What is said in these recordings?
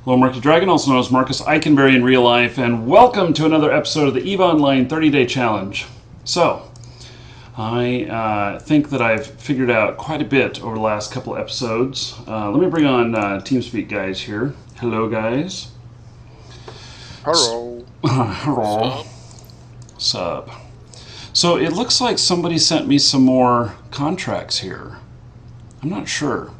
Hello, Markee Dragon, also known as Marcus Eikenberry in real life, and welcome to another episode of the EVE Online 30-Day Challenge. So, I think that I've figured out quite a bit over the last couple episodes. Let me bring on TeamSpeak guys here. Hello, guys. Hello. Hello. Sup. So, it looks like somebody sent me some more contracts here. I'm not sure.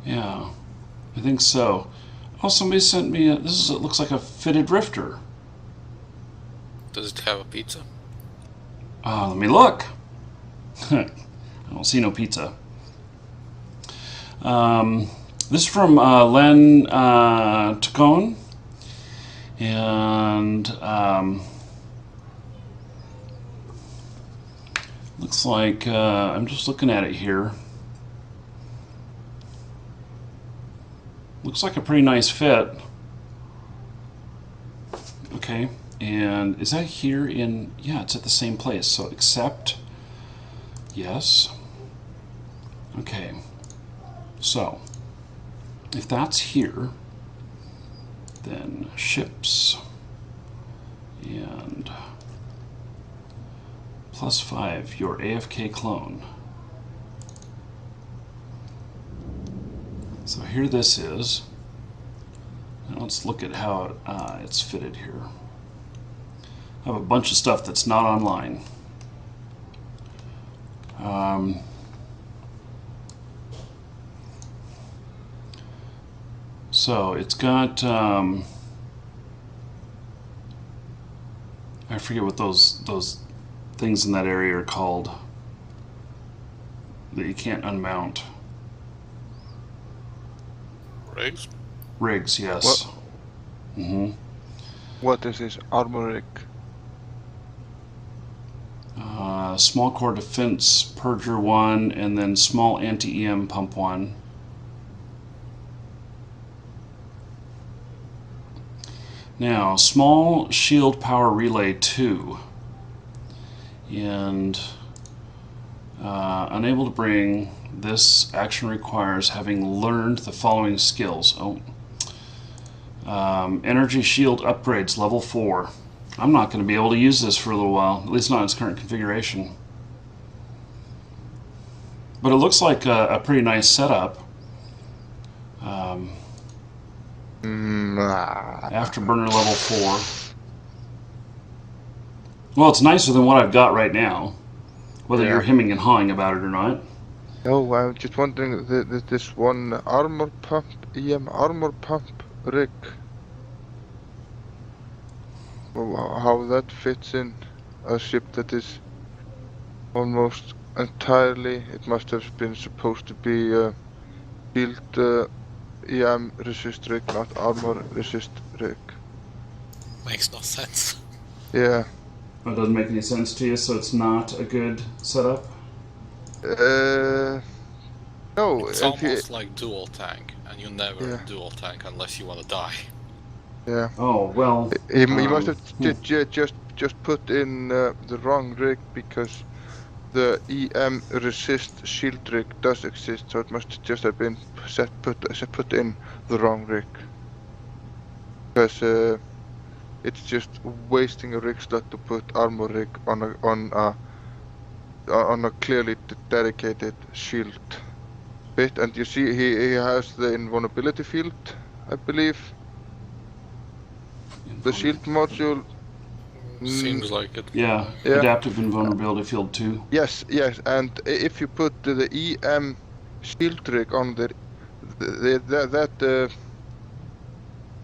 Yeah, I think so. Oh, somebody sent me it looks like a fitted rifter. Does it have a pizza? Let me look. I don't see no pizza. This is from Len Tacone. And looks like I'm just looking at it here. Looks like a pretty nice fit. Okay, and is that here in? Yeah, it's at the same place. So accept. Yes. Okay. So if that's here, then ships and +5 your AFK clone. So here this is. Now let's look at how it's fitted here. I have a bunch of stuff that's not online. So it's got I forget what those things in that area are called that you can't unmount. Rigs? Rigs, yes. What? What is this armor rig? Small core defense purger 1, and then small anti-EM pump 1. Now, small shield power relay 2, and unable to bring. This action requires having learned the following skills. Energy shield upgrades level 4. I'm not going to be able to use this for a little while, at least not in its current configuration. But it looks like a pretty nice setup. Afterburner level 4. Well, it's nicer than what I've got right now, whether you're hemming and hawing about it or not. No, I'm just wondering, this one armor pump, EM armor pump rig, how that fits in a ship that is almost entirely, it must have been supposed to be a shield EM resist rig, not armor resist rig. Makes no sense. Yeah. That doesn't make any sense to you, so it's not a good setup? No. It's almost like dual tank, and you never dual tank unless you want to die. Yeah. Oh, well. He must have just put in the wrong rig, because the EM resist shield rig does exist, so it must just have been put in the wrong rig. Because it's just wasting a rig slot to put armor rig on a clearly dedicated shield bit, and you see he has the invulnerability field, I believe. The shield module. Seems like it. Yeah, adaptive invulnerability field 2. Yes, and if you put the EM shield rig on there, that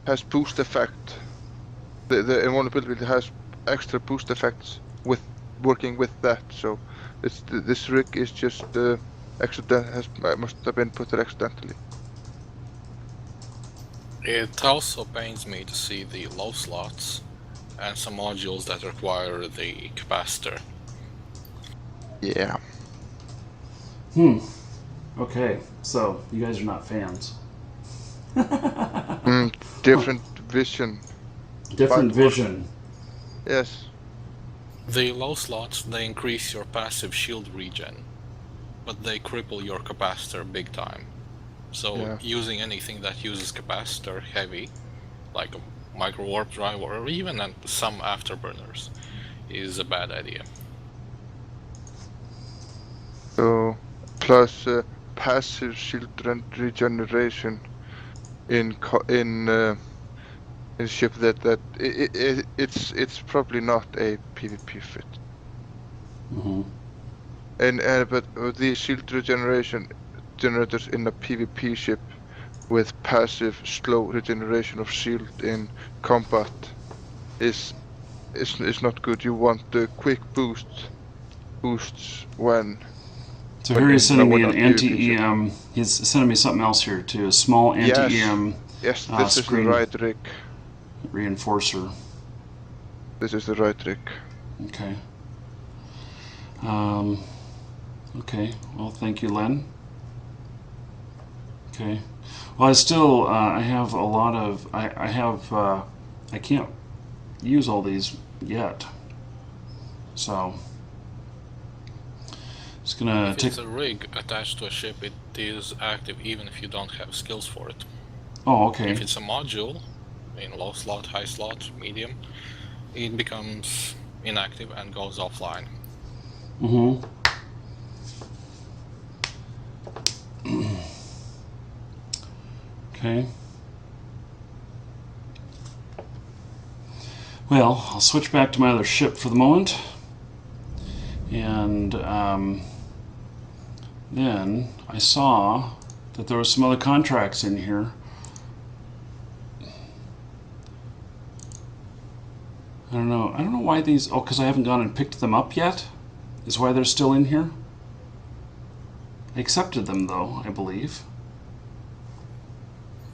has boost effect. The invulnerability has extra boost effects with working with that. So this rig is just must have been put there accidentally. It also pains me to see the low slots and some modules that require the capacitor. Yeah. Okay, so you guys are not fans. Different vision. Different vision. Yes. The low slots, they increase your passive shield regen, but they cripple your capacitor big time. So Yeah. using anything that uses capacitor heavy, like a micro warp drive or even some afterburners, is a bad idea. So plus passive shield regeneration in ship it's probably not a PvP fit. Mm-hmm. And but the shield regeneration generators in a PvP ship with passive slow regeneration of shield in combat is is not good. You want the quick boosts when So here he's sending me when an on PvP ship. anti-EM. He's sending me something else here too. A small Yes, anti-EM yes, this is the screen right trick. reinforcer. This is the right trick. Okay. Um, okay. Well, thank you, Len. Okay. Well, I still I have a lot of I have I can't use all these yet. So just gonna If take. it's a rig attached to a ship, it is active even if you don't have skills for it. Oh, okay. If it's a module, in low slot, high slot, medium, it becomes inactive and goes offline. Mm-hmm. Okay. Well, I'll switch back to my other ship for the moment. And then I saw that there were some other contracts in here. I don't know why these... Oh, because I haven't gone and picked them up yet? Is why they're still in here? I accepted them, though, I believe.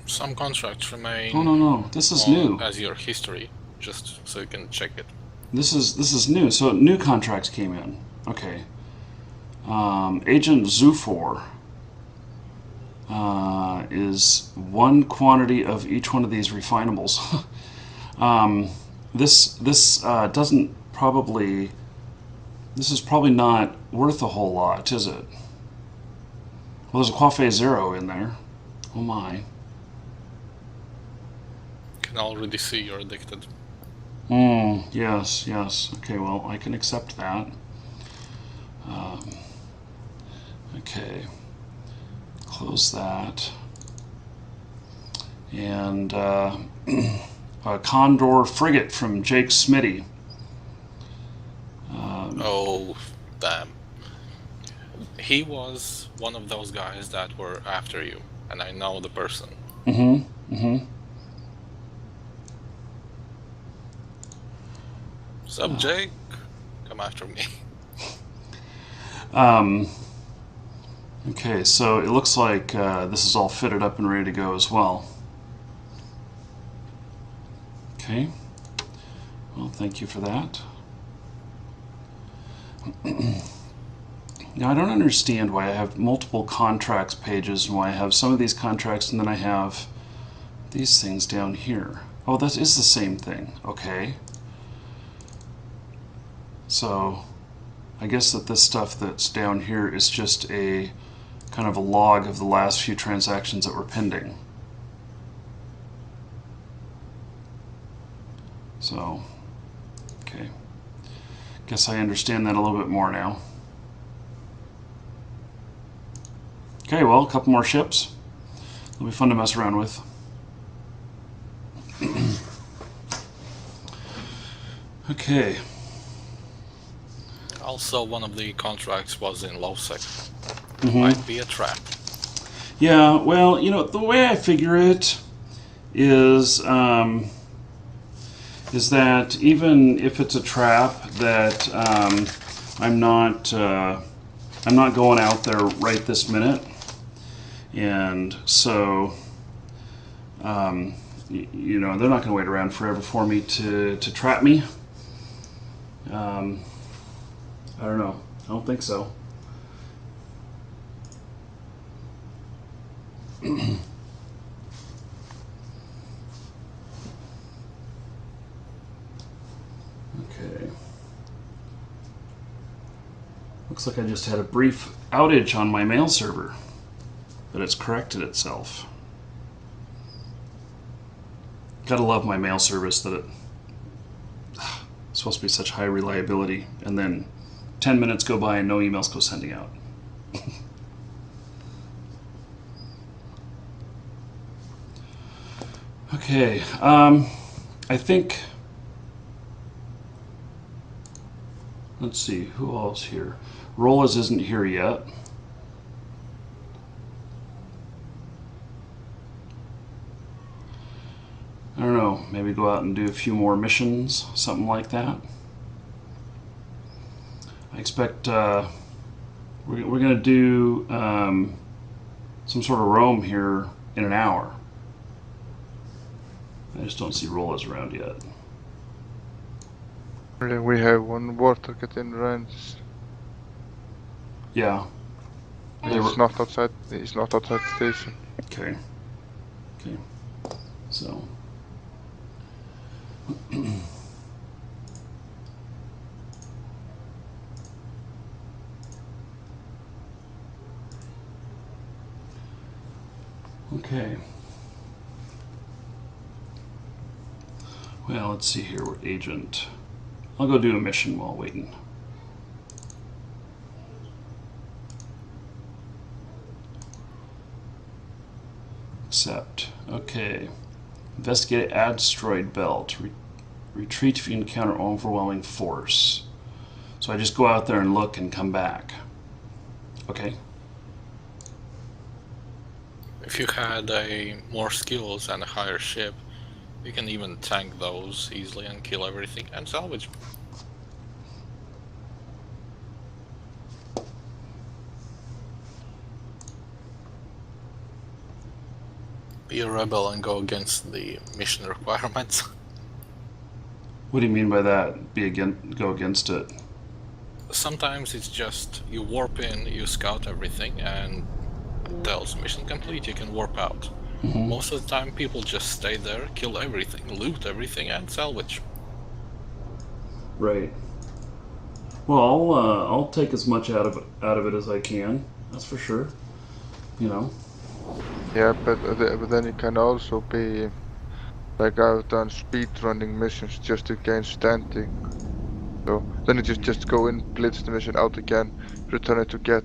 Some contracts remain Oh, no. This is new. as your history, just so you can check it. This is new. So new contracts came in. Okay. Agent Zufor is one quantity of each one of these refinables. This doesn't probably... This is probably not worth a whole lot, is it? Well, there's a Coiffé Zero in there. Oh my. Can already see you're addicted. Yes. Okay, well, I can accept that. Okay. Close that. And a Condor frigate from Jake Smitty. Oh, damn. He was one of those guys that were after you, and I know the person. Sup, Jake? Come after me. Okay, so it looks like this is all fitted up and ready to go as well. Okay. Well, thank you for that. Now, I don't understand why I have multiple contracts pages and why I have some of these contracts and then I have these things down here. Oh, that is the same thing. Okay. So, I guess that this stuff that's down here is just a kind of a log of the last few transactions that were pending. So, okay. Guess I understand that a little bit more now. Okay, well, a couple more ships. It'll be fun to mess around with. Okay. Also, one of the contracts was in low sec. Might be a trap. Yeah, well, you know, the way I figure it is that even if it's a trap, that I'm not going out there right this minute, and so you know, they're not going to wait around forever for me to trap me. I don't know. I don't think so. Okay. Looks like I just had a brief outage on my mail server, but it's corrected itself. Gotta love my mail service that it's supposed to be such high reliability, and then 10 minutes go by and no emails go sending out. Okay, I think, let's see, who else here? Rolas isn't here yet. I don't know, maybe go out and do a few more missions, something like that. I expect we're going to do some sort of roam here in an hour. I just don't see Rolas around yet. We have one water get in range. Yeah. He's not outside. He's not outside the station. Okay. Okay. So. Okay. Well, let's see here. We're agent. I'll go do a mission while waiting. Accept. Okay. Investigate asteroid belt. Retreat if you encounter overwhelming force. So I just go out there and look and come back. Okay. If you had more skills and a higher ship, you can even tank those easily and kill everything and salvage. Be a rebel and go against the mission requirements. What do you mean by that? Go against it? Sometimes it's just you warp in, you scout everything, and it tells mission complete, you can warp out. Mm-hmm. Most of the time people just stay there, kill everything, loot everything, and salvage. Right. Well, I'll take as much out of it as I can. That's for sure. You know. Yeah, but then you can also be like I've done speed running missions just to gain standing. So then you just go in, blitz the mission out again, return it to get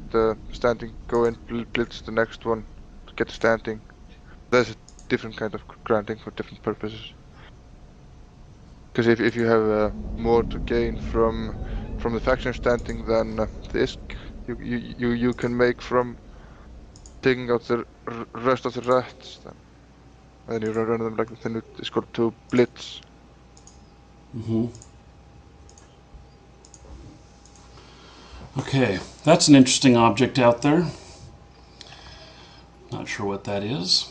standing, go in, blitz the next one to get standing. There's a different kind of grinding for different purposes. Because if you have more to gain from the faction standing than this, you can make from taking out the rest of the rats. Then you run them like then it's called to blitz. Mm-hmm. Okay, that's an interesting object out there. Not sure what that is,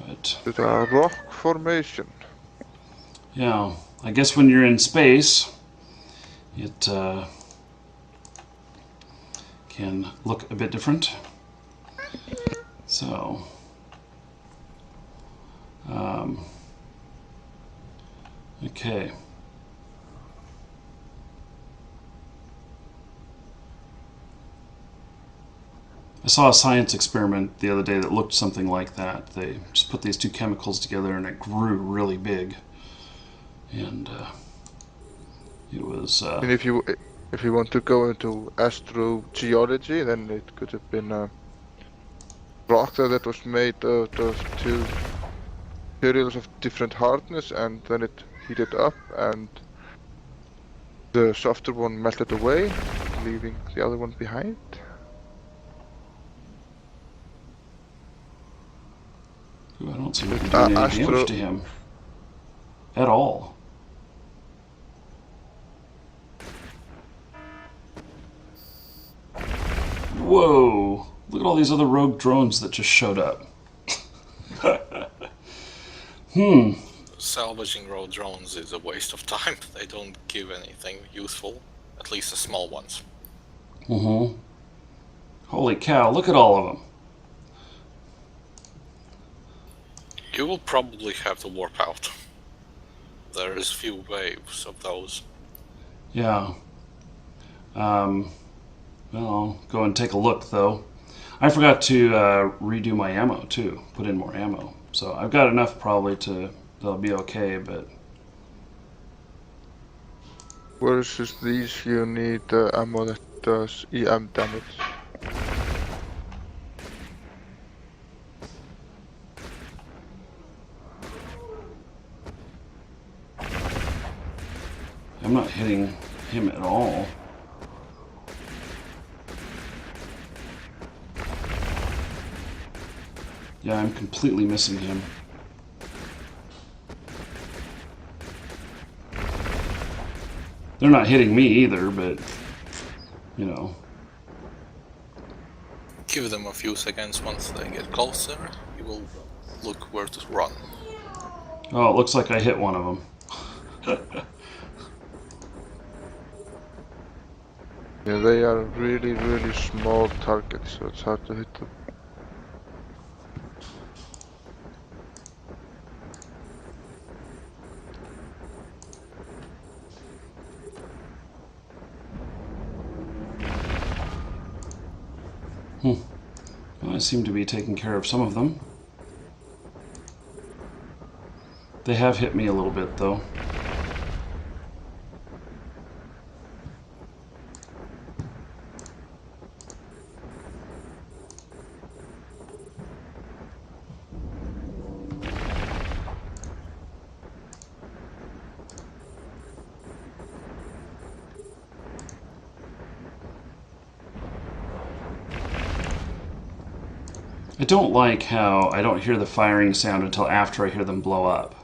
but It's a rock formation. yeah, I guess when you're in space, it can look a bit different. So, okay. I saw a science experiment the other day that looked something like that. They just put these two chemicals together and it grew really big. And it was... And if you want to go into astrogeology, then it could have been a rock that was made out of two materials of different hardness, and then it heated up, and the softer one melted away, leaving the other one behind. Ooh, I don't seem to be doing any damage to him at all. Whoa! Look at all these other rogue drones that just showed up. Salvaging rogue drones is a waste of time. They don't give anything useful, at least the small ones. Mm-hmm. Holy cow, look at all of them. You will probably have to warp out. There's few waves of those. Yeah. Well, I'll go and take a look, though. I forgot to redo my ammo, too. Put in more ammo. So I've got enough probably that'll be okay, but... Versus these, you need ammo that does EM damage. I'm not hitting him at all. Yeah, I'm completely missing him. They're not hitting me either, but, you know. Give them a few seconds. Once they get closer, you will look where to run. Oh, it looks like I hit one of them. Yeah, they are really, really small targets, so it's hard to hit them. Well, I seem to be taking care of some of them. They have hit me a little bit, though. I don't like how I don't hear the firing sound until after I hear them blow up.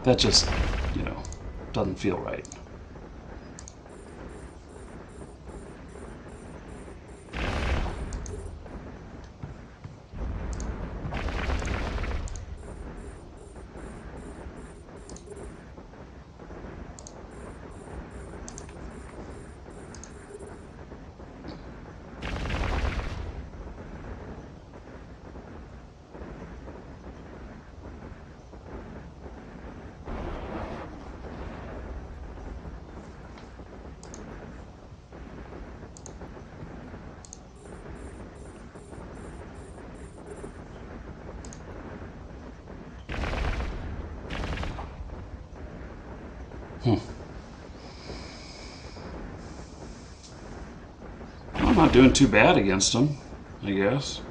That just, you know, doesn't feel right. I'm not doing too bad against them, I guess.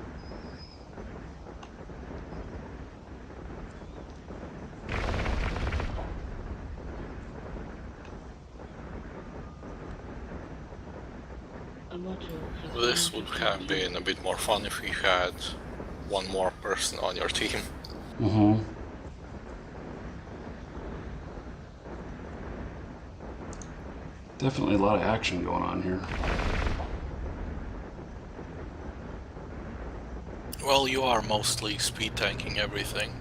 This would have been a bit more fun if you had one more person on your team. Mm-hmm. Definitely a lot of action going on here. Well, you are mostly speed tanking everything.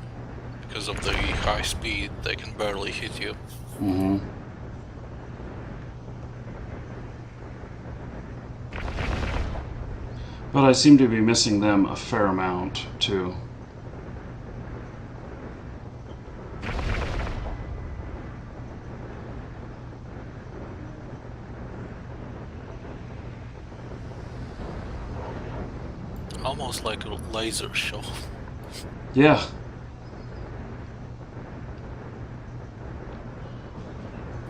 Because of the high speed, they can barely hit you. Mm-hmm. But I seem to be missing them a fair amount, too. Almost like a laser show. Yeah.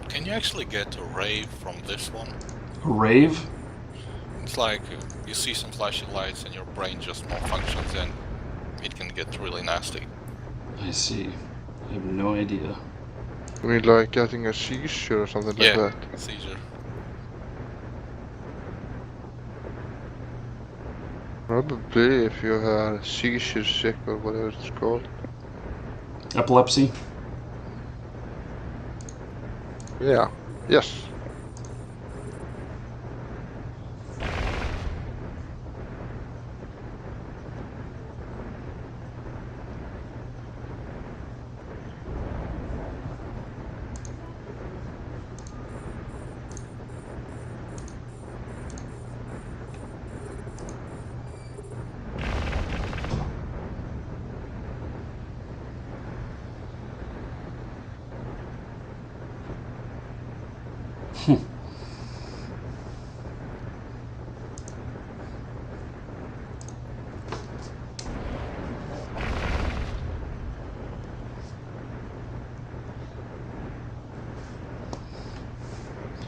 Can you actually get a rave from this one? A rave? It's like you see some flashing lights and your brain just malfunctions and it can get really nasty. I see. I have no idea. I mean, like getting a seizure or something like that. Seizure. Probably if you are seizure sick or whatever it's called. Epilepsy? Yeah. Yes.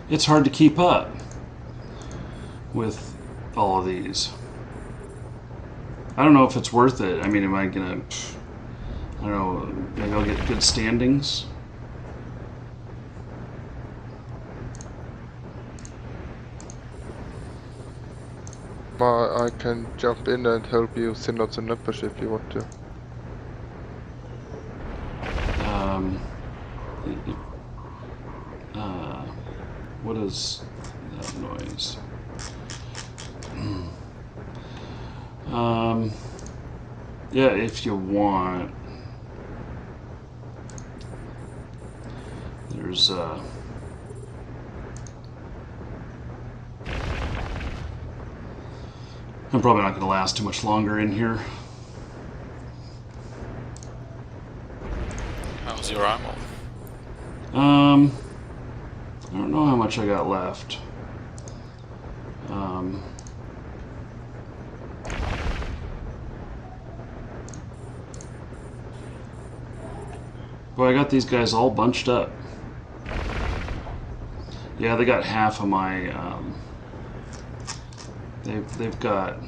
it's hard to keep up with all of these. I don't know if it's worth it. I mean, am I gonna? I don't know. Maybe I'll get good standings. I can jump in and help you send out the numbers if you want to. What is that noise? Yeah, if you want. There's I'm probably not going to last too much longer in here. How's your ammo? I don't know how much I got left. Boy, I got these guys all bunched up. Yeah, they got half of my. They've got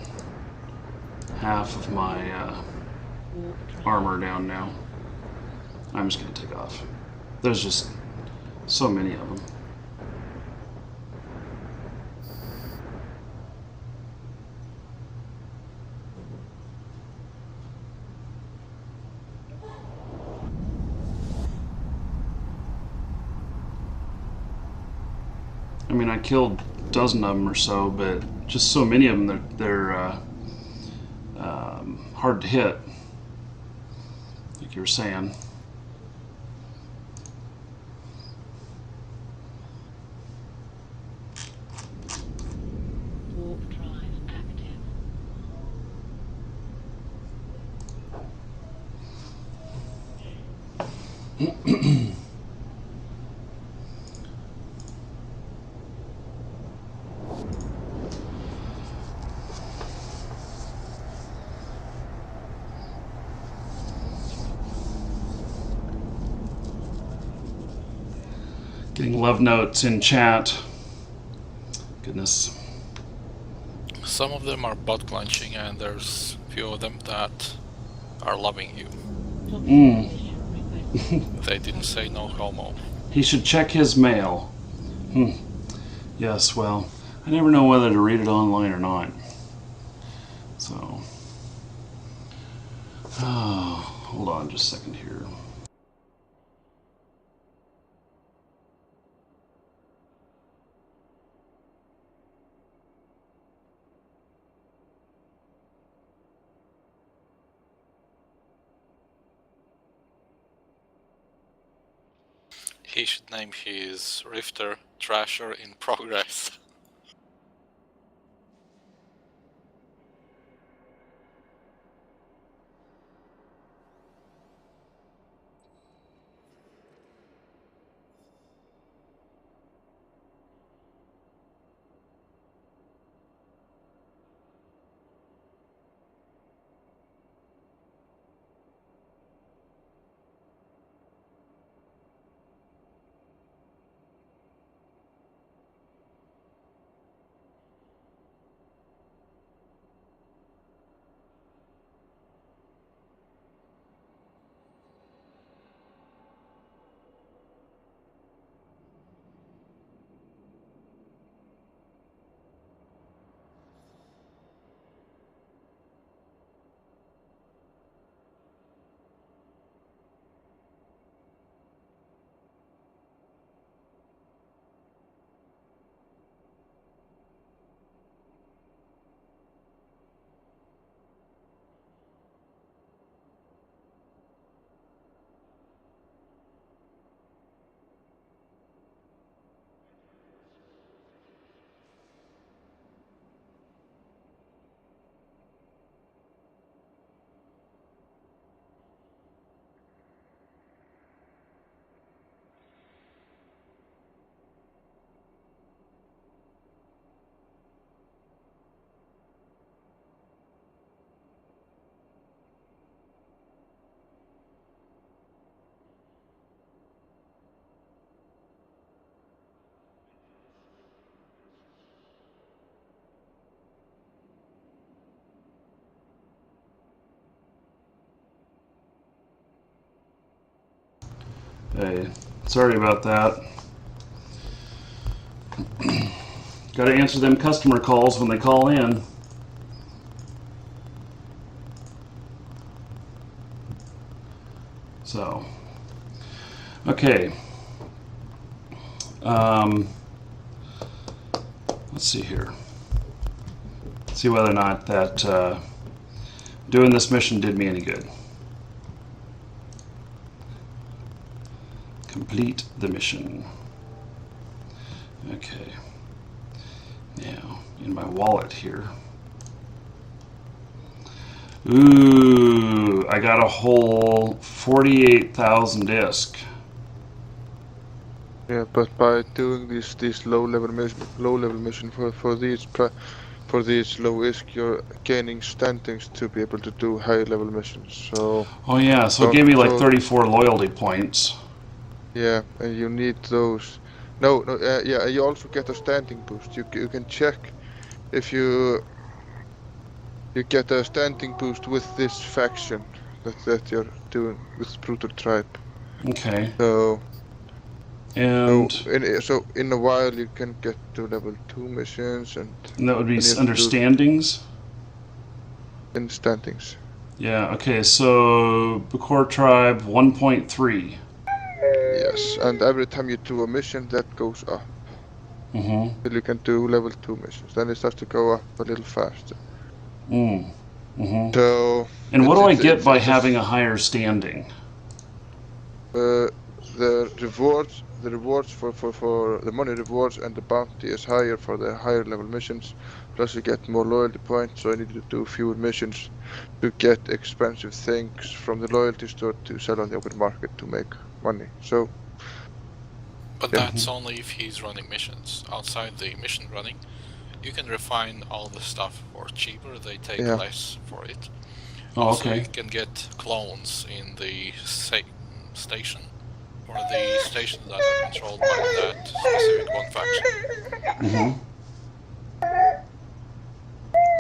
half of my armor down now. I'm just gonna take off. There's just so many of them. I mean, I killed a dozen of them or so, but just so many of them, they're hard to hit, like you were saying. Warp drive active. Getting love notes in chat. Goodness. Some of them are butt clenching, and there's a few of them that are loving you. They didn't say no homo. He should check his mail. Yes, well, I never know whether to read it online or not. So, hold on just a second here. He should name his Rifter Trasher in Progress. Hey, sorry about that. Got to answer them customer calls when they call in. So, okay. Let's see here. See whether or not that doing this mission did me any good. Complete the mission. Okay. Now, in my wallet here. Ooh, I got a whole 48,000 disc. Yeah, but by doing these low level mission for these low risk, you're gaining standings to be able to do high level missions. So Oh yeah, so it gave me like 34 loyalty points. yeah, and you need those. No, yeah, you also get a standing boost. You can check if you get a standing boost with this faction that you're doing with Brutal Tribe. Okay. So And in a while you can get to level 2 missions and that would be and you have under to do standings? in standings. Yeah, okay, so Bukor Tribe 1.3. Yes, and every time you do a mission that goes up. Mm-hmm. Till you can do level 2 missions. Then it starts to go up a little faster. Mm-hmm. So And what do I get by having a higher standing? The rewards for the money rewards and the bounty is higher for the higher level missions. Plus you get more loyalty points, so I need to do fewer missions to get expensive things from the loyalty store to sell on the open market to make money. So But yeah. that's only if he's running missions. Outside the mission running, you can refine all the stuff for cheaper. They take less for it. Oh, Also, okay. you can get clones in the station, or the stations that are controlled by that specific one faction. Mm-hmm.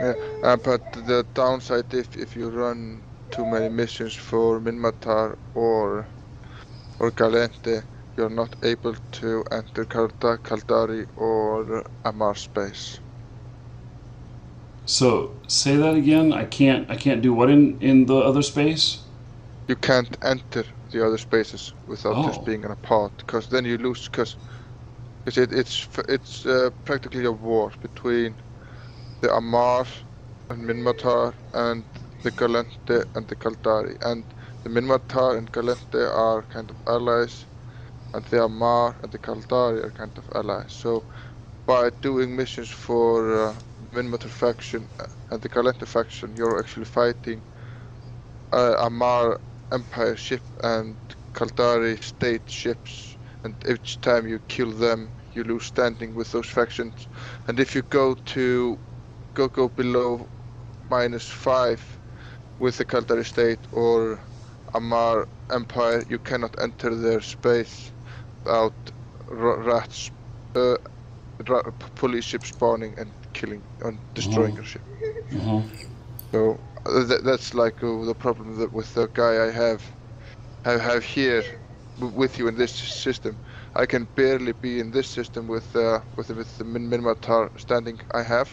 Yeah, but the downside if you run too many missions for Minmatar or Galente, you're not able to enter Kaldari or Amar space. So say that again. I can't do what in the other space? You can't enter the other spaces without just Oh. being in a pod, because then you lose. Because it's practically a war between the Amar and Minmatar and the Galente and the Kaldari, and the Minmatar and Galente are kind of allies, and the Amar and the Kaldari are kind of allies. So by doing missions for Minmatar faction and the Galente faction, you're actually fighting Amar Empire ship and Kaldari state ships, and each time you kill them, you lose standing with those factions. And if you go below -5 with the Kaldari state or Amar Empire, you cannot enter their space without rats, police ship spawning and killing and destroying your ship. Mm-hmm. So that's like the problem with the guy I have here with you in this system. I can barely be in this system with the Minmatar standing I have,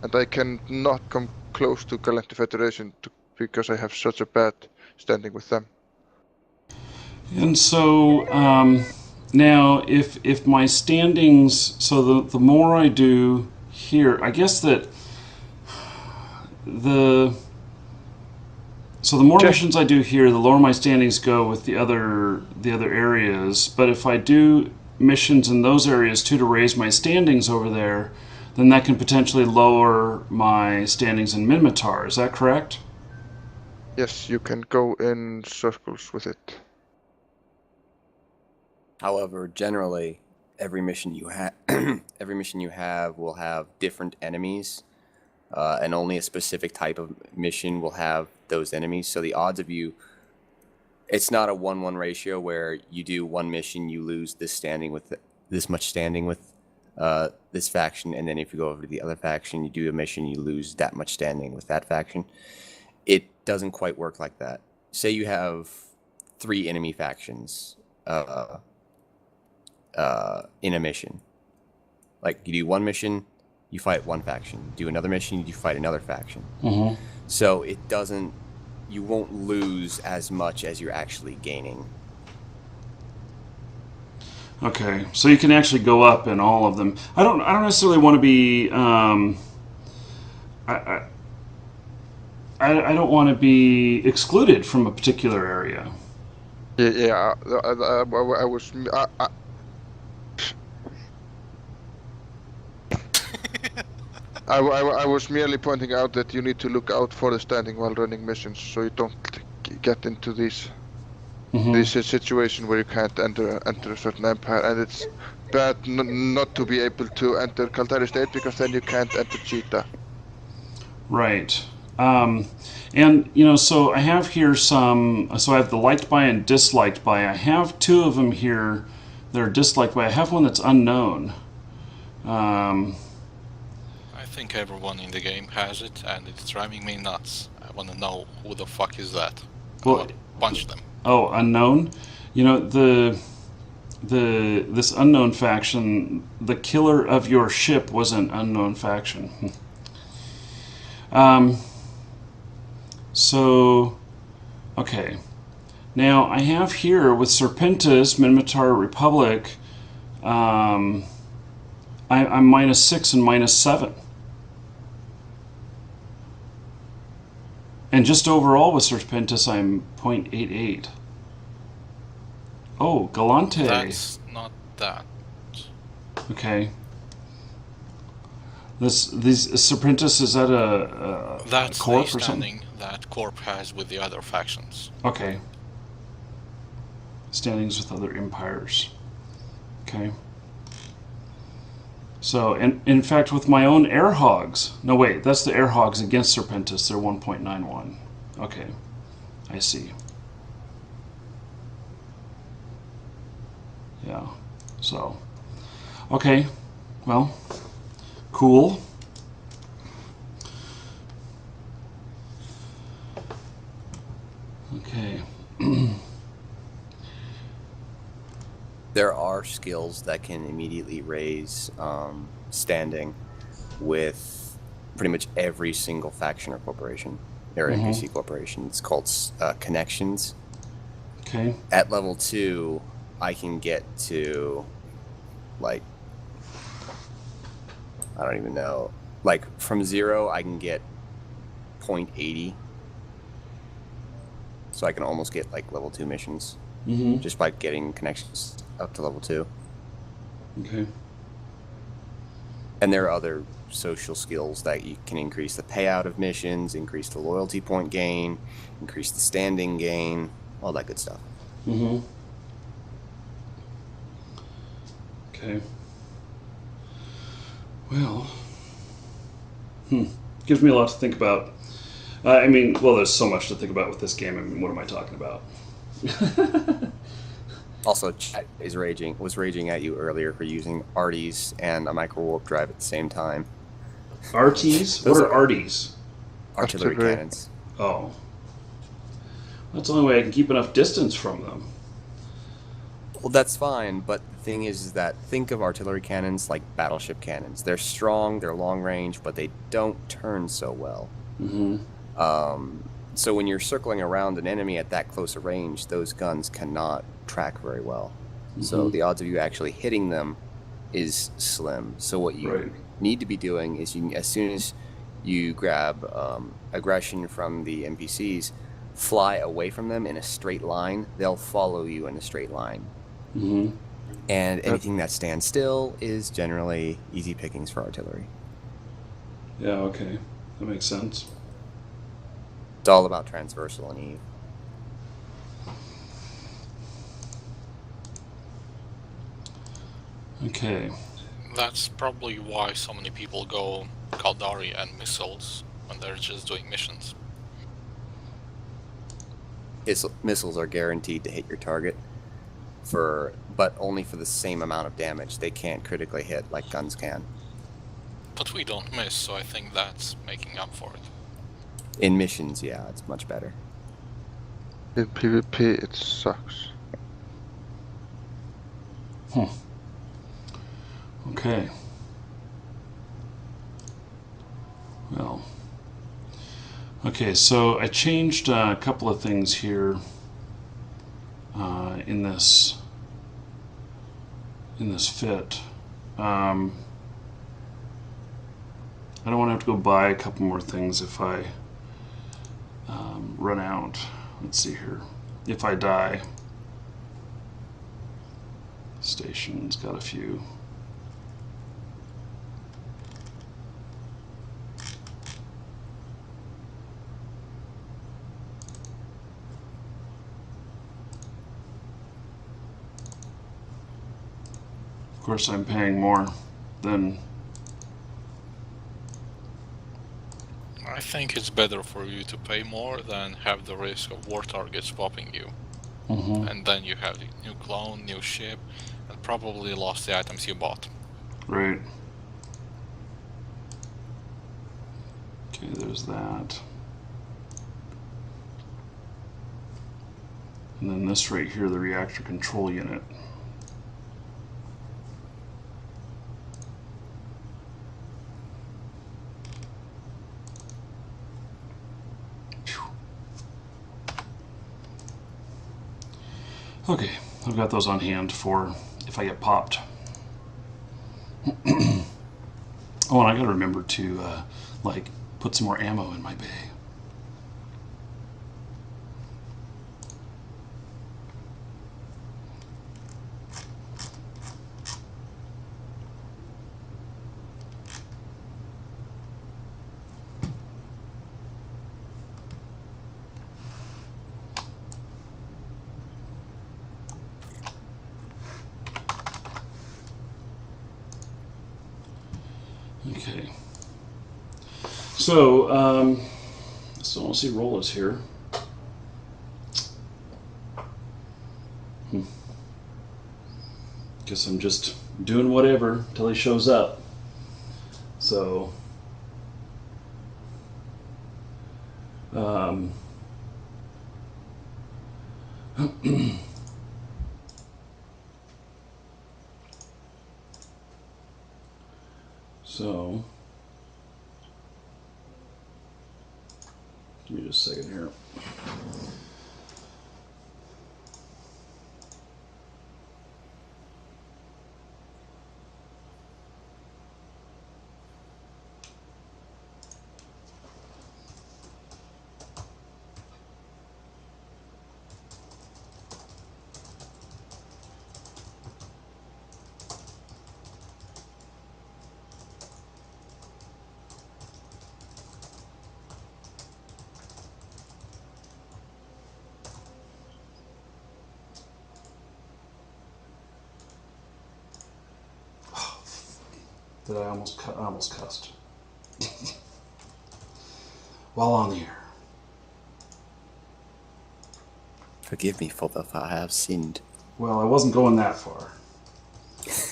and I can not come close to Galactic Federation because I have such a bad standing with them. And so now, if my standings, so the more I do here, I guess that the more missions I do here, the lower my standings go with the other areas. But if I do missions in those areas too to raise my standings over there, then that can potentially lower my standings in Minmatar. Is that correct? Yes, you can go in circles with it. However, generally, every mission you have will have different enemies, and only a specific type of mission will have those enemies. So the odds of you, it's not a 1-1 ratio where you do one mission, you lose this much standing with this faction, and then if you go over to the other faction, you do a mission, you lose that much standing with that faction. It doesn't quite work like that. Say you have 3 enemy factions. in a mission. Like, you do one mission, you fight one faction. Do another mission, you fight another faction. Mm-hmm. So it doesn't... You won't lose as much as you're actually gaining. Okay, so you can actually go up in all of them. I don't necessarily want to be. I don't want to be excluded from a particular area. Yeah, I was. I was merely pointing out that you need to look out for the standing while running missions, so you don't get into these situation where you can't enter a certain empire, and it's bad not to be able to enter Kaldari State because then you can't enter Cheetah. Right. And you know, so I have here some. So I have the liked by and disliked by. I have two of them here that are disliked by. I have one that's unknown. I think everyone in the game has it, and it's driving me nuts. I want to know who the fuck is that. I want to punch them. Oh, unknown. You know, this unknown faction, the killer of your ship was an unknown faction. So, okay. Now I have here with Serpentis, Minmatar Republic. I'm -6 and -7. And just overall with Serpentis, I'm 0.88. Oh, Galante. That's not that. Okay. These Serpentis, is that a That's corp the or something? standing that Corp has with the other factions. Okay. Standings with other empires. Okay. So, in fact, with my own air hogs. No, wait, that's the air hogs against Serpentis. They're 1.91. Okay, I see. Yeah. So, okay. Well, cool. Okay. There are skills that can immediately raise standing with pretty much every single faction or corporation, or NPC corporation. It's called connections. Okay. At level 2, I can get to, like, I don't even know. Like, from 0, I can get 0.80. So I can almost get, like, level 2 missions. Just by getting connections up to level 2. Okay. And there are other social skills that you can increase the payout of missions, increase the loyalty point gain, increase the standing gain, all that good stuff. Okay. Well, gives me a lot to think about. I mean, well, there's so much to think about with this game. I mean, what am I talking about? Also, chat was raging at you earlier for using arties and a micro warp drive at the same time. Arties? What are arties? Artillery cannons. Oh. That's the only way I can keep enough distance from them. Well, that's fine, but the thing is that think of artillery cannons like battleship cannons. They're strong, they're long range, but they don't turn so well. So when you're circling around an enemy at that close a range, those guns cannot track very well. So the odds of you actually hitting them is slim. So what you need to be doing is, as soon as you grab aggression from the NPCs, fly away from them in a straight line. They'll follow you in a straight line. And anything that stands still is generally easy pickings for artillery. Yeah, okay. That makes sense. It's all about transversal and Eve. Okay. That's probably why so many people go Kaldari and missiles when they're just doing missions. Missiles are guaranteed to hit your target, but only for the same amount of damage. They can't critically hit like guns can. But we don't miss, so I think that's making up for it. In missions, yeah, it's much better. In PvP, it sucks. Okay. Well. Okay, so I changed a couple of things here in this fit. I don't want to have to go buy a couple more things if I run out. Let's see here. If I die. Station's got a few. Of course, I'm paying more than... I think it's better for you to pay more than have the risk of war targets swapping you. Mm-hmm. And then you have the new clone, new ship, and probably lost the items you bought. Right. Okay, there's that. And then this right here, the reactor control unit. Okay, I've got those on hand for if I get popped. Oh, and I gotta remember to, put some more ammo in my bay. Okay. So, I still don't see Rollers here. Guess I'm just doing whatever till he shows up. So, so, give me just a second here. Did I almost cussed while on the air. Forgive me for that I have sinned. Well, I wasn't going that far.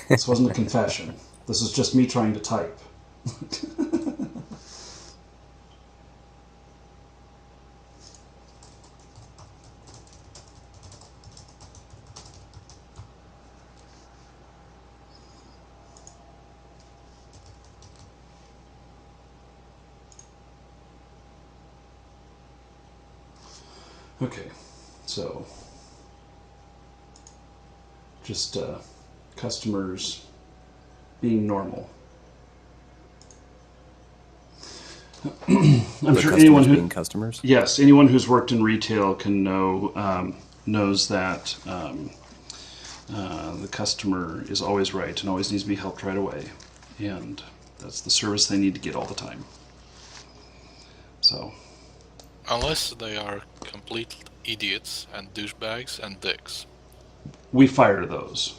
This wasn't a confession. This is just me trying to type. Okay, so just customers being normal. I'm The sure anyone who being customers. yes, anyone who's worked in retail can knows that the customer is always right and always needs to be helped right away, and that's the service they need to get all the time. So. Unless they are complete idiots and douchebags and dicks. We fire those.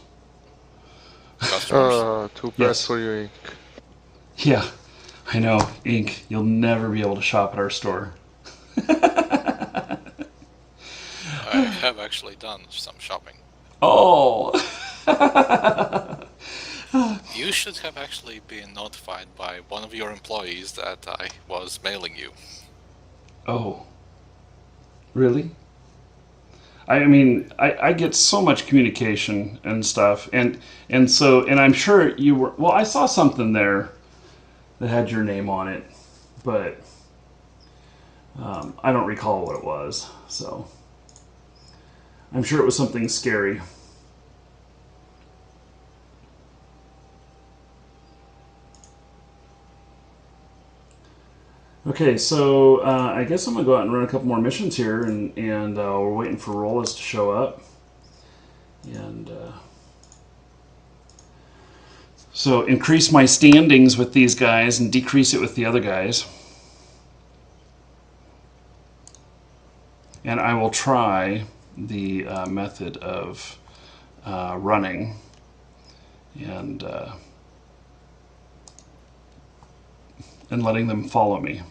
Customers. Too bad Yes. for you, Ink. Yeah, I know, Ink. You'll never be able to shop at our store. I have actually done some shopping. Oh! You should have actually been notified by one of your employees that I was mailing you. Oh. Really? I mean, I get so much communication and stuff, and I'm sure you were. Well, I saw something there that had your name on it, but I don't recall what it was. So I'm sure it was something scary. Okay, so I guess I'm gonna go out and run a couple more missions here, and we're waiting for Rollus to show up, and so increase my standings with these guys and decrease it with the other guys, and I will try the method of running and letting them follow me.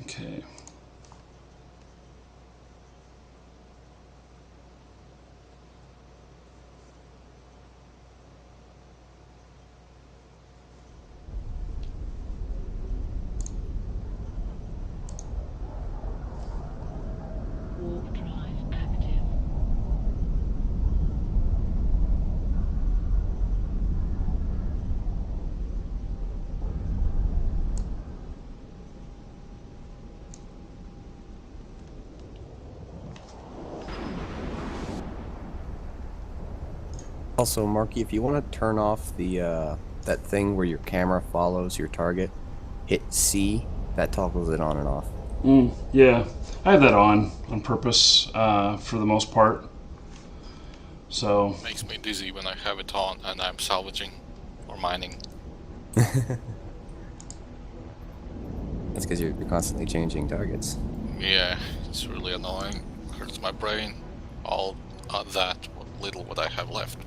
Okay. Warp drive active. Also, Markee, if you want to turn off the that thing where your camera follows your target, hit C. That toggles it on and off. Yeah, I have that on purpose for the most part. So Makes me dizzy when I have it on and I'm salvaging or mining. That's because you're constantly changing targets. Yeah, it's really annoying. Hurts my brain. All that little what I have left.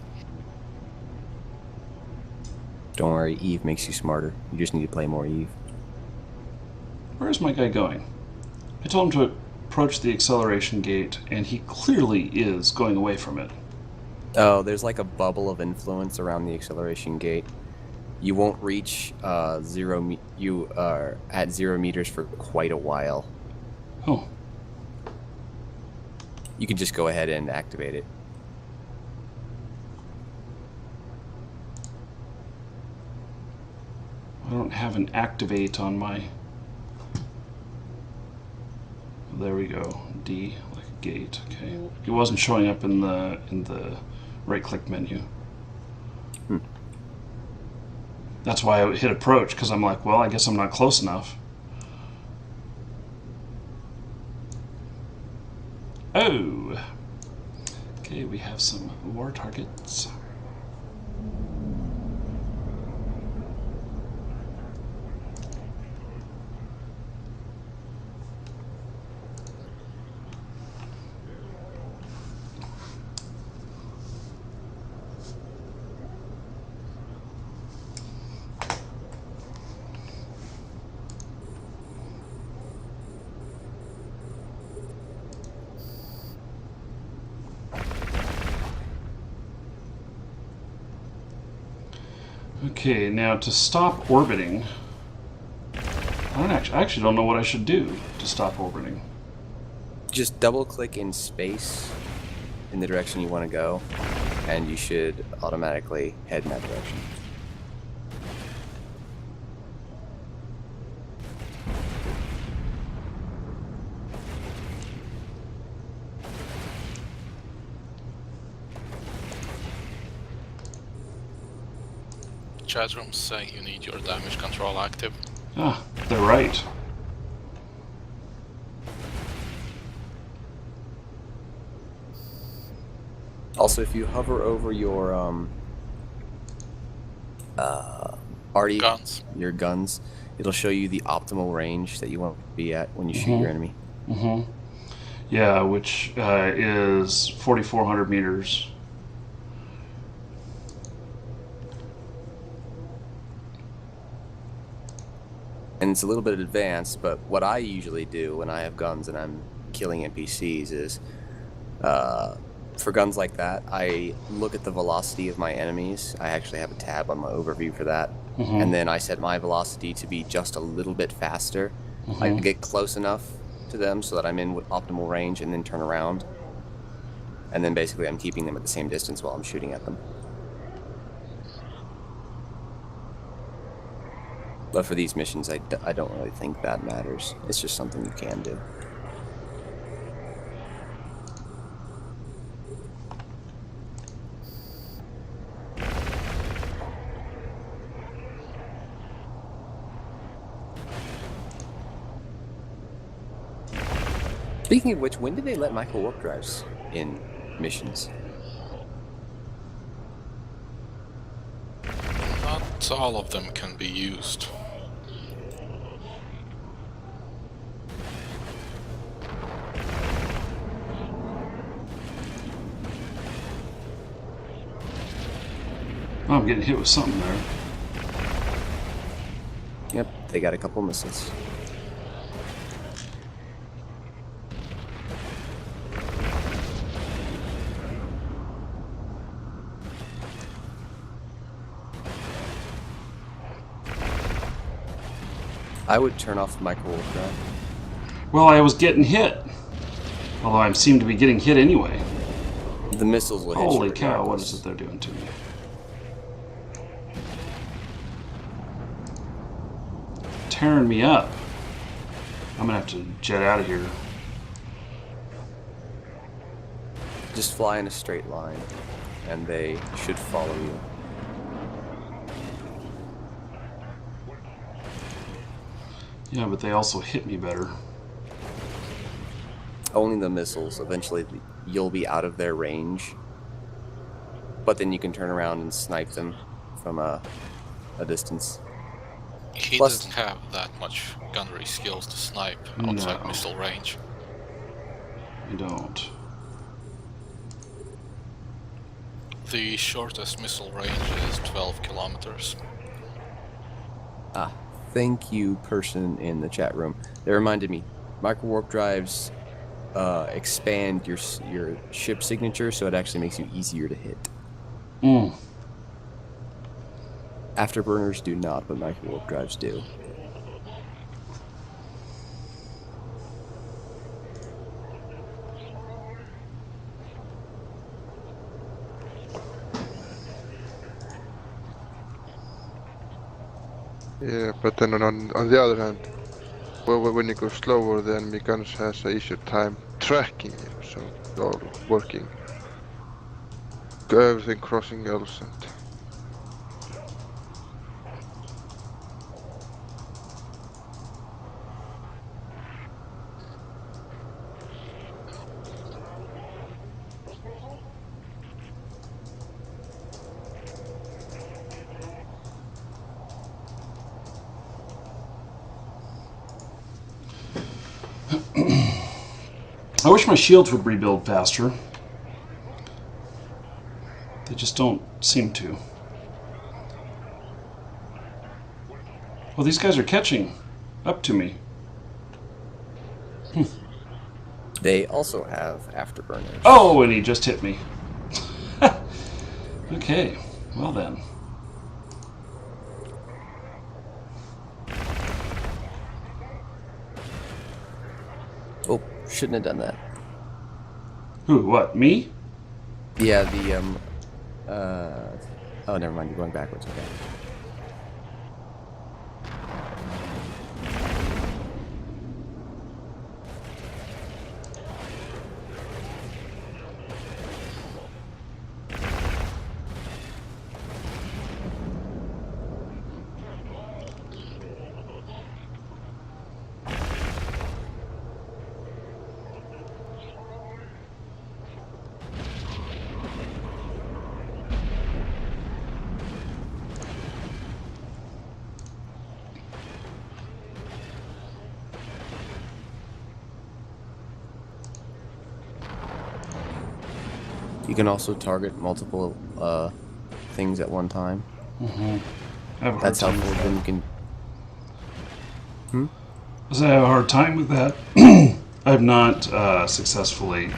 Don't worry, Eve makes you smarter. You just need to play more Eve. where's my guy going? I told him to approach the acceleration gate, and he clearly is going away from it. Oh, there's like a bubble of influence around the acceleration gate. You won't reach you are at 0 meters for quite a while. Oh, You can just go ahead and activate it. I don't have an activate on my... There we go. D, like a gate. Okay. It wasn't showing up in the right-click menu. That's why I hit approach, because I'm like, well, I guess I'm not close enough. Oh! Okay, we have some war targets. Okay, now to stop orbiting, I actually don't know what I should do to stop orbiting. Just double click in space in the direction you want to go, and you should automatically head in that direction. Chat rooms say you need your damage control active. Ah, they're right. Also, if you hover over your Guns. your guns, it'll show you the optimal range that you want to be at when you shoot your enemy. Yeah, which is 4,400 meters. And it's a little bit advanced, but what I usually do when I have guns and I'm killing NPCs is, for guns like that, I look at the velocity of my enemies. I actually have a tab on my overview for that. and then I set my velocity to be just a little bit faster. I get close enough to them so that I'm in optimal range, and then turn around. And then basically I'm keeping them at the same distance while I'm shooting at them. But for these missions, I don't really think that matters. It's just something you can do. Speaking of which, when did they let micro warp drives in missions? Not all of them can be used. Oh, I'm getting hit with something there. Yep, they got a couple missiles. I would turn off the micro warp drive. Well, I was getting hit. Although I seem to be getting hit anyway. The missiles will hit you. Holy cow, what regardless. is it they're doing to me? Tearing me up. I'm gonna have to jet out of here. Just fly in a straight line, and they should follow you. Yeah, but they also hit me better. Only the missiles. Eventually, you'll be out of their range. But then you can turn around and snipe them from a distance. He Plus- doesn't have that much gunnery skills to snipe outside No. missile range. I don't. The shortest missile range is 12 kilometers. Ah, thank you, person in the chat room. That reminded me. Micro warp drives expand your ship signature, so it actually makes you easier to hit. Mm. Afterburners do not, but micro warp drives do. Yeah, but then on the other hand, when you go slower, the enemy guns has a easier time tracking you, so it's all working. Everything crossing else and I wish my shields would rebuild faster. They just don't seem to. Well, these guys are catching up to me. They also have afterburners. Oh, and he just hit me. Okay, well then. Oh, shouldn't have done that. Who, what, me? Yeah, the oh, never mind. You're going backwards. Okay. You can also target multiple things at one time. I have a hard That's time helpful. with that. Then you can. I have a hard time with that. I've not successfully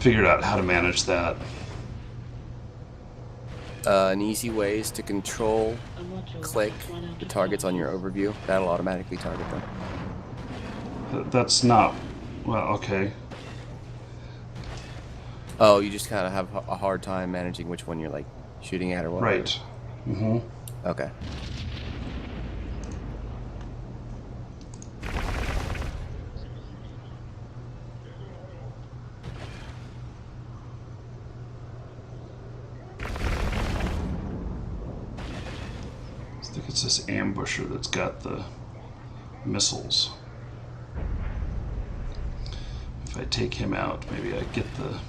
figured out how to manage that. An easy way is to control, A module click has run out the of targets on batteries. your overview. That'll automatically target them. That's not... Well, okay. Oh, you just kind of have a hard time managing which one you're like shooting at or what? Right. Mm-hmm. Okay. I think it's this ambusher that's got the missiles. If I take him out, maybe I get the...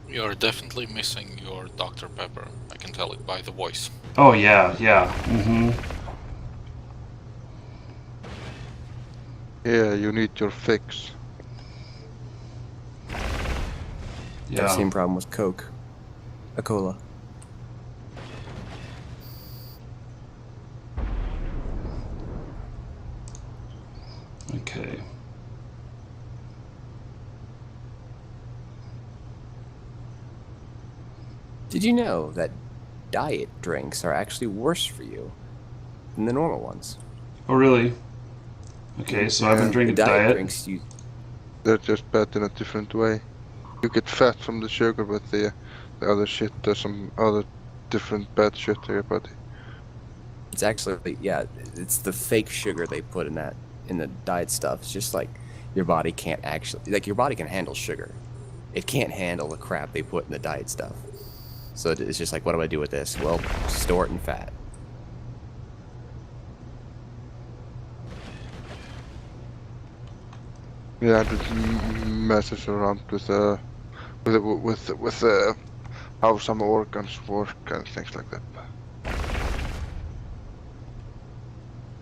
You're definitely missing your Dr. Pepper. I can tell it by the voice. Oh, yeah, yeah. Mm-hmm. Yeah, you need your fix. Yeah. Same problem with Coke. A cola. Okay. Did you know that diet drinks are actually worse for you than the normal ones? Oh, really? Okay, so I've been Yeah. drinking The diet diet. drinks, you They're just bad in a different way. You get fat from the sugar, but the other shit does some other different bad shit to your body. it's actually, yeah, it's the fake sugar they put in the diet stuff. It's just like your body can't actually, like your body can handle sugar. It can't handle the crap they put in the diet stuff. So it's just like, what do I do with this? Well, store it in fat. Yeah, and it messes around with how some organs work and things like that.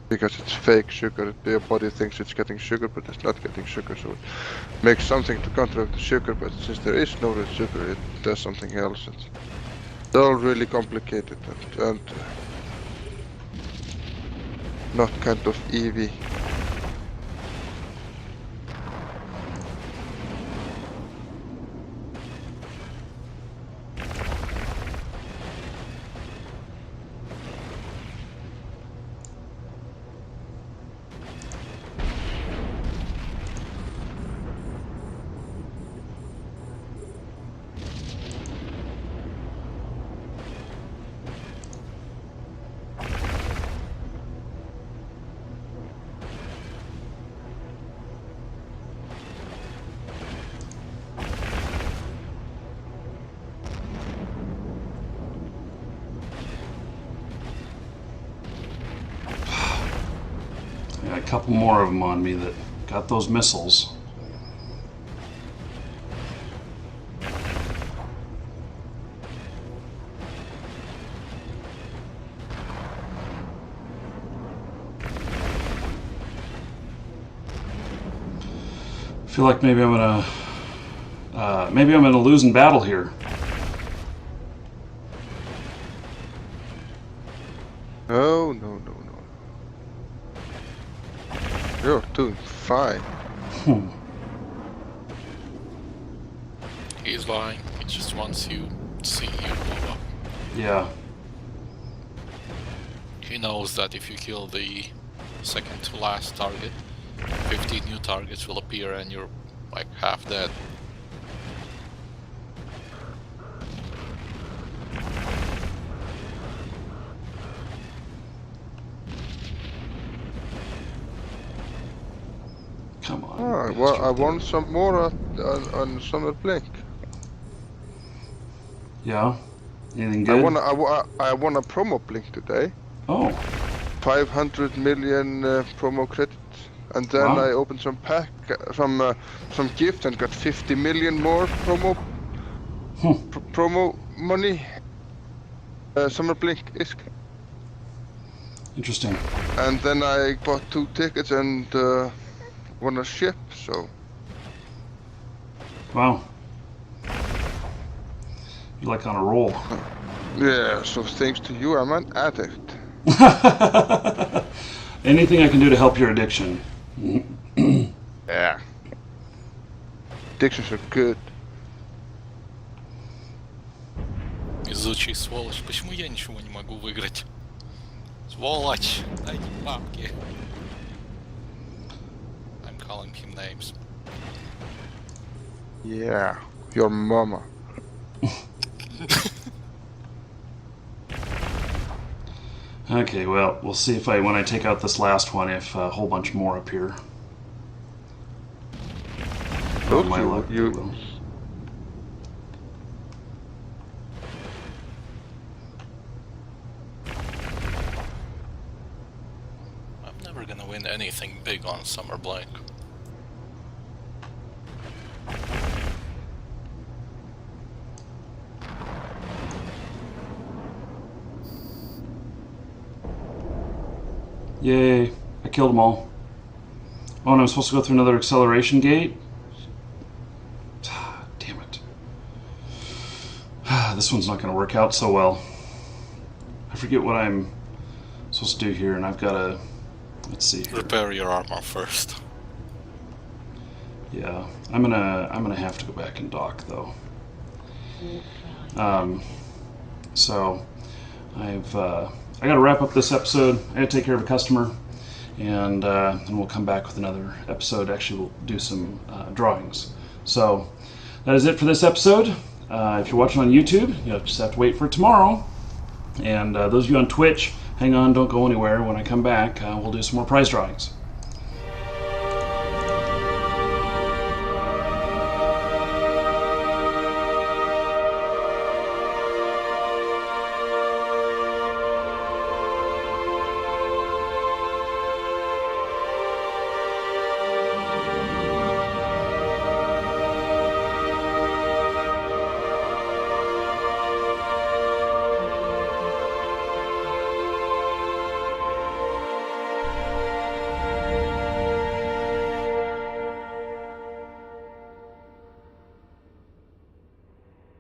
Because it's fake sugar, your body thinks it's getting sugar, but it's not getting sugar, so it makes something to counteract the sugar, but since there is no real sugar, it does something else. It's all really complicated and not kind of easy. I got a couple more of them on me that got those missiles. I feel like maybe I'm gonna lose in battle here. No, no, no, no. You're doing fine. He's lying. He just wants you to see you blow up. Yeah. He knows that if you kill the second to last target, 15 new targets will appear and you're like half dead. Come on. Oh, you well, I bastard. won some more on Summer Blink. Yeah. Anything I good? won a promo blink today. Oh. 500 million promo credits, and then Wow. I opened some some gift and got 50 million more promo promo money. Summer Blink is, Interesting. and then I bought 2 tickets and won a ship. So Wow. You're like on a roll. yeah, so thanks to you, I'm an addict. Anything I can do to help your addiction. Yeah, addictions are good. невезучий сволочь. Почему я ничего не могу выиграть? Сволочь! Дайте бабки. I'm calling him names. Yeah, your mama. Okay, well, we'll see if when I take out this last one, if a whole bunch more appear. Look, My luck, they you will. I'm never gonna win anything big on Summer Blank. Yay, I killed them all. Oh, and I'm supposed to go through another acceleration gate? Damn it. This one's not going to work out so well. I forget what I'm supposed to do here, and I've got to... Let's see here. Repair your armor first. Yeah, I'm gonna have to go back and dock, though. So, I got to wrap up this episode. I got to take care of a customer, and then we'll come back with another episode. Actually, we'll do some drawings. So that is it for this episode. If you're watching on YouTube, you'll just have to wait for tomorrow. And those of you on Twitch, hang on, don't go anywhere. When I come back, we'll do some more prize drawings.